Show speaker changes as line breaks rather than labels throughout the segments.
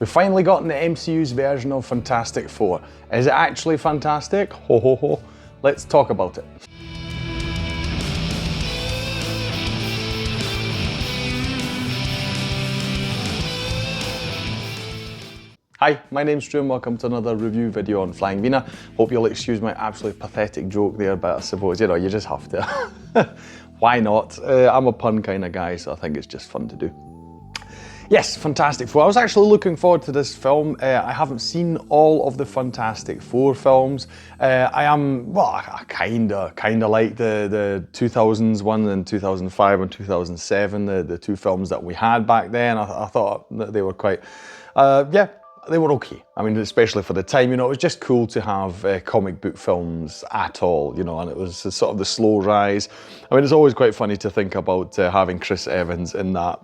We've finally gotten the MCU's version of Fantastic Four. Is it actually fantastic? Ho ho ho. Let's talk about it. Hi, my name's Drew and welcome to another review video on Flying Wiener. Hope you'll excuse my absolutely pathetic joke there, but I suppose, you know, you just have to. Why not? I'm a pun kind of guy, so I think it's just fun to do. Yes, Fantastic Four. I was actually looking forward to this film. I haven't seen all of the Fantastic Four films. I kind of like the 2000s one and 2005 and 2007, the two films that we had back then. I thought that they were quite, they were okay. I mean, especially for the time, you know, it was just cool to have comic book films at all, you know, and it was sort of the slow rise. I mean, it's always quite funny to think about having Chris Evans in that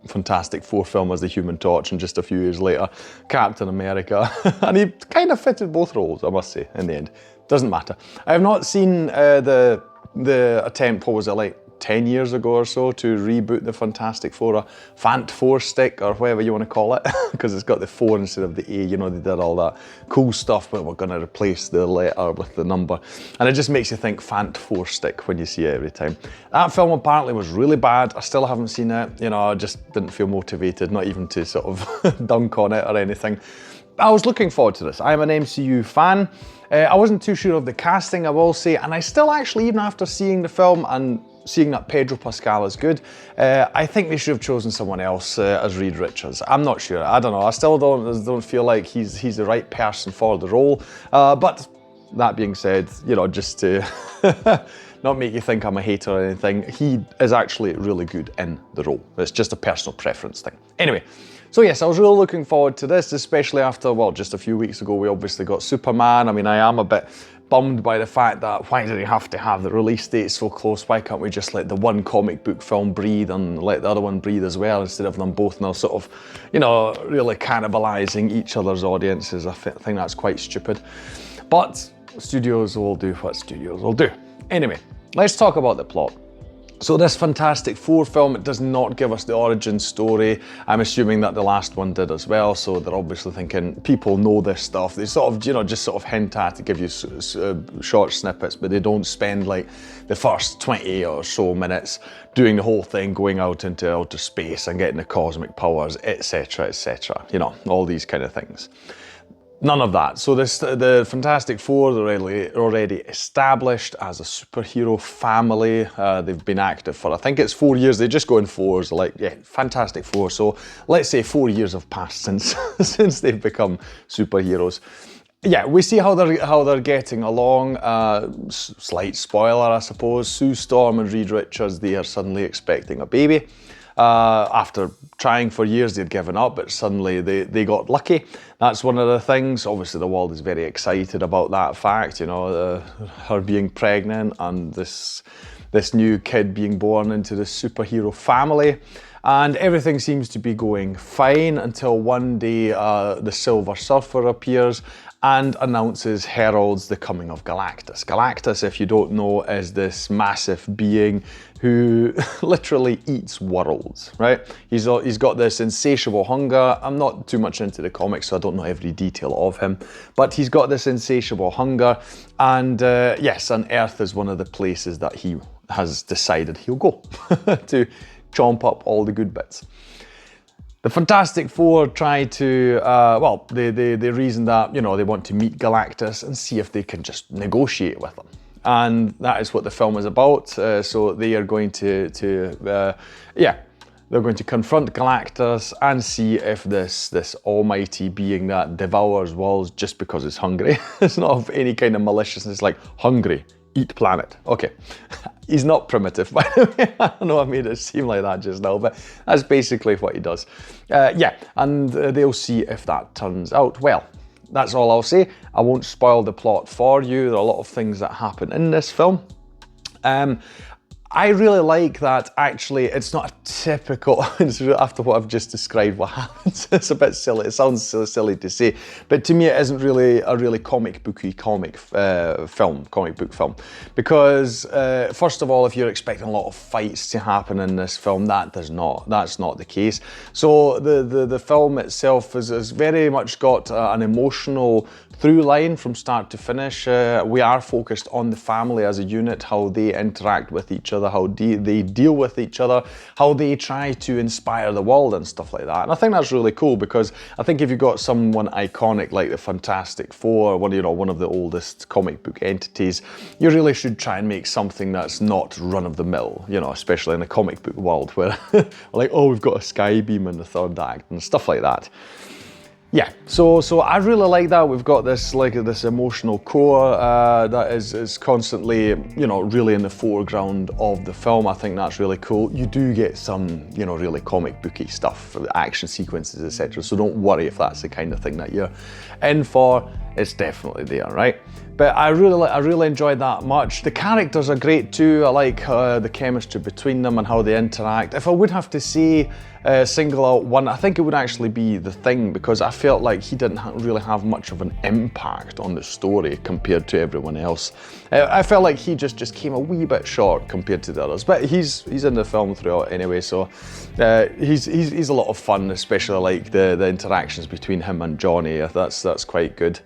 Fantastic Four film as the Human Torch, and just a few years later, Captain America. And he kind of fitted both roles, I must say, in the end. Doesn't matter. I have not seen the attempt, what was it, like 10 years ago or so, to reboot the Fantastic Four, a Fant Four stick, or whatever you want to call it, because it's got the 4 instead of the A, you know, they did all that cool stuff, but we're going to replace the letter with the number, and it just makes you think Fant Four stick when you see it every time. That film apparently was really bad. I still haven't seen it, you know, I just didn't feel motivated, not even to sort of dunk on it or anything. I was looking forward to this. I am an MCU fan. I wasn't too sure of the casting, I will say, and I still actually, even after seeing the film and seeing that Pedro Pascal is good, I think they should have chosen someone else as Reed Richards. I'm not sure. I don't know. I still don't feel like he's the right person for the role. But that being said, you know, just to not make you think I'm a hater or anything, he is actually really good in the role. It's just a personal preference thing. Anyway. So yes, I was really looking forward to this, especially after, well, just a few weeks ago, we obviously got Superman. I mean, I am a bit bummed by the fact that why do they have to have the release date so close? Why can't we just let the one comic book film breathe and let the other one breathe as well, instead of them both now sort of, you know, really cannibalizing each other's audiences? I think that's quite stupid. But studios will do what studios will do. Anyway, let's talk about the plot. So this Fantastic Four film, it does not give us the origin story. I'm assuming that the last one did as well, so they're obviously thinking people know this stuff. They sort of, you know, just sort of hint at to give you short snippets, but they don't spend like the first 20 or so minutes doing the whole thing, going out into outer space and getting the cosmic powers, etc., etc. You know, all these kind of things. None of that. So the Fantastic Four, they're already established as a superhero family. They've been active for, I think it's 4 years. They just go in fours, like, yeah, Fantastic Four. So let's say 4 years have passed since they've become superheroes. Yeah, we see how they're getting along. Slight spoiler, I suppose. Sue Storm and Reed Richards, they are suddenly expecting a baby. After trying for years, they'd given up, but suddenly they got lucky. That's one of the things. Obviously, the world is very excited about that fact, you know, her being pregnant and this new kid being born into this superhero family. And everything seems to be going fine until one day the Silver Surfer appears and heralds the coming of Galactus. Galactus, if you don't know, is this massive being who literally eats worlds, right? He's got this insatiable hunger. I'm not too much into the comics, so I don't know every detail of him, but he's got this insatiable hunger, and yes, and Earth is one of the places that he has decided he'll go to chomp up all the good bits. The Fantastic Four try to, they reason that, you know, they want to meet Galactus and see if they can just negotiate with him. And that is what the film is about. So they are going they're going to confront Galactus and see if this almighty being that devours worlds just because it's hungry. It's not of any kind of maliciousness, like hungry, eat planet. Okay. He's not primitive, by the way. I know I made it seem like that just now, but that's basically what he does. Yeah, and they'll see if that turns out well. That's all I'll say. I won't spoil the plot for you. There are a lot of things that happen in this film. I really like that actually it's not a typical, after what I've just described what happens, it's a bit silly, it sounds silly to say, but to me it isn't really a really comic book film. Because first of all, if you're expecting a lot of fights to happen in this film, that's not the case. So the film itself has very much got an emotional through line from start to finish. We are focused on the family as a unit, how they interact with each other, how they deal with each other, how they try to inspire the world and stuff like that. And I think that's really cool, because I think if you've got someone iconic like the Fantastic Four, one of the oldest comic book entities, you really should try and make something that's not run-of-the-mill, especially in the comic book world where like, oh, we've got a sky beam in the third act and stuff like that. Yeah, so I really like that. We've got this this emotional core that is constantly, really in the foreground of the film. I think that's really cool. You do get some, really comic booky stuff, action sequences, etc. So don't worry if that's the kind of thing that you're in for. It's definitely there, right? But I really enjoyed that much. The characters are great too. I like the chemistry between them and how they interact. If I would have to say single out one, I think it would actually be The Thing, because I felt like he didn't really have much of an impact on the story compared to everyone else. I felt like he just came a wee bit short compared to the others, but he's in the film throughout anyway, so he's a lot of fun, especially like the interactions between him and Johnny. That's quite good.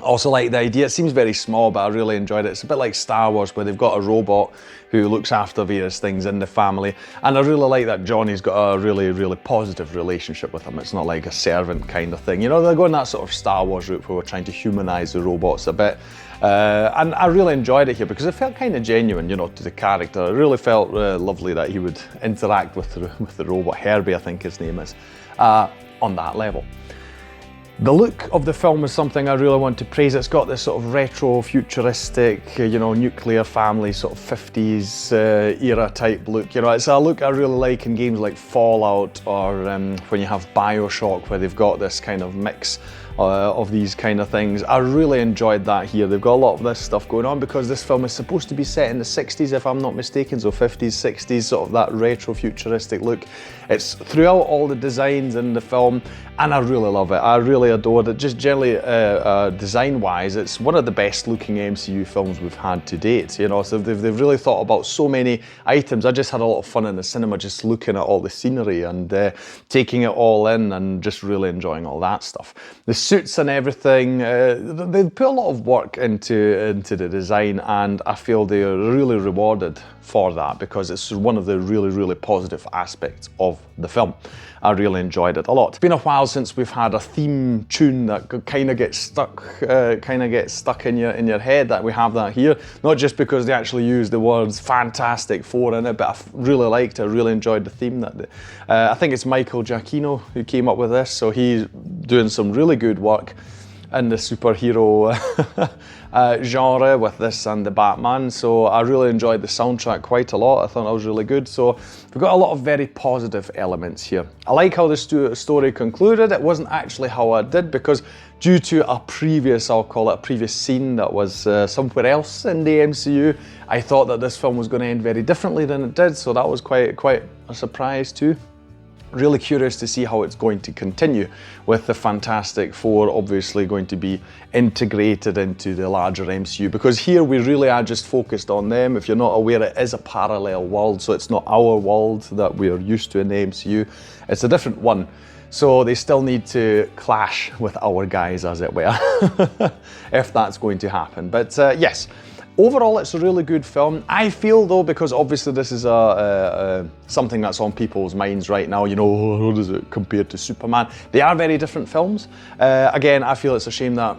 Also like the idea, it seems very small, but I really enjoyed it. It's a bit like Star Wars, where they've got a robot who looks after various things in the family. And I really like that Johnny's got a really, really positive relationship with him. It's not like a servant kind of thing. They're going that sort of Star Wars route where we're trying to humanize the robots a bit. And I really enjoyed it here because it felt kind of genuine, to the character. It really felt lovely that he would interact with the robot, Herbie I think his name is, on that level. The look of the film is something I really want to praise. It's got this sort of retro-futuristic, nuclear family, sort of 50s era type look. It's a look I really like in games like Fallout or when you have BioShock, where they've got this kind of mix of these kind of things. I really enjoyed that here. They've got a lot of this stuff going on because this film is supposed to be set in the 60s, if I'm not mistaken, so 50s, 60s, sort of that retro-futuristic look. It's throughout all the designs in the film, and I really love it. I really adored it. Just generally, design-wise, it's one of the best-looking MCU films we've had to date. So they've really thought about so many items. I just had a lot of fun in the cinema, just looking at all the scenery and taking it all in, and just really enjoying all that stuff. The suits and everything, they put a lot of work into the design, and I feel they are really rewarded for that because it's one of the really, really positive aspects of the film. I really enjoyed it a lot. It's been a while since we've had a theme tune that kind of gets stuck in your head. That we have that here, not just because they actually use the words Fantastic Four in it, but I really liked it. I really enjoyed the theme. I think it's Michael Giacchino who came up with this, so he's doing some really good work in the superhero genre with this and the Batman. So I really enjoyed the soundtrack quite a lot. I thought that was really good. So we've got a lot of very positive elements here. I like how the story concluded. It wasn't actually how I did, because due to a previous, I'll call it a previous scene that was somewhere else in the MCU, I thought that this film was going to end very differently than it did. So that was quite a surprise too. Really curious to see how it's going to continue with the Fantastic Four obviously going to be integrated into the larger MCU, because here we really are just focused on them. If you're not aware, it is a parallel world, so it's not our world that we are used to in the MCU. It's a different one. So they still need to clash with our guys, as it were, if that's going to happen. But yes. Overall, it's a really good film. I feel though, because obviously this is something that's on people's minds right now, how does it compare to Superman? They are very different films. Again, I feel it's a shame that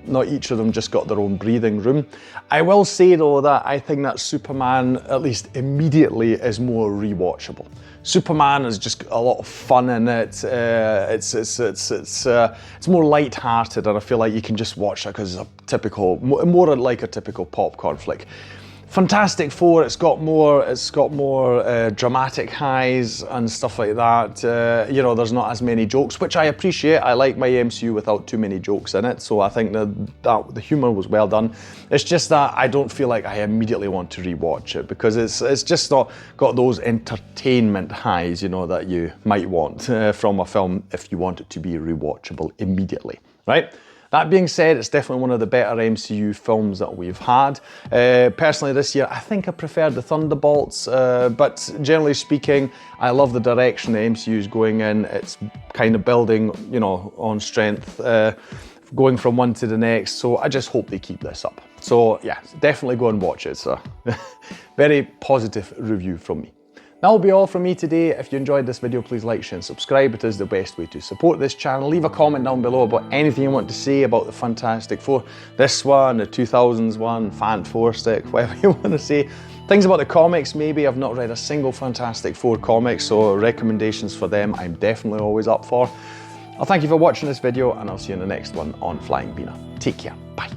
not each of them just got their own breathing room. I will say though that I think that Superman, at least immediately, is more rewatchable. Superman is just a lot of fun in it. It's more light-hearted, and I feel like you can just watch it because it's a typical, more like a typical popcorn flick. Fantastic Four, it's got more dramatic highs and stuff like that. You know, there's not as many jokes, which I appreciate. I like my MCU without too many jokes in it, so I think that the humor was well done. It's just that I don't feel like I immediately want to rewatch it, because it's just not got those entertainment highs, you know, that you might want from a film if you want it to be rewatchable immediately, right? That being said, it's definitely one of the better MCU films that we've had. Personally this year, I think I preferred the Thunderbolts, but generally speaking, I love the direction the MCU is going in. It's kind of building, you know, on strength, going from one to the next, so I just hope they keep this up. So yeah, definitely go and watch it. So very positive review from me. That will be all from me today. If you enjoyed this video, please like, share and subscribe. It is the best way to support this channel. Leave a comment down below about anything you want to say about the Fantastic Four. This one, the 2000s one, Fan4stick, whatever you want to say. Things about the comics, maybe. I've not read a single Fantastic Four comic, so recommendations for them I'm definitely always up for. I'll thank you for watching this video, and I'll see you in the next one on Flying Wiener. Take care. Bye.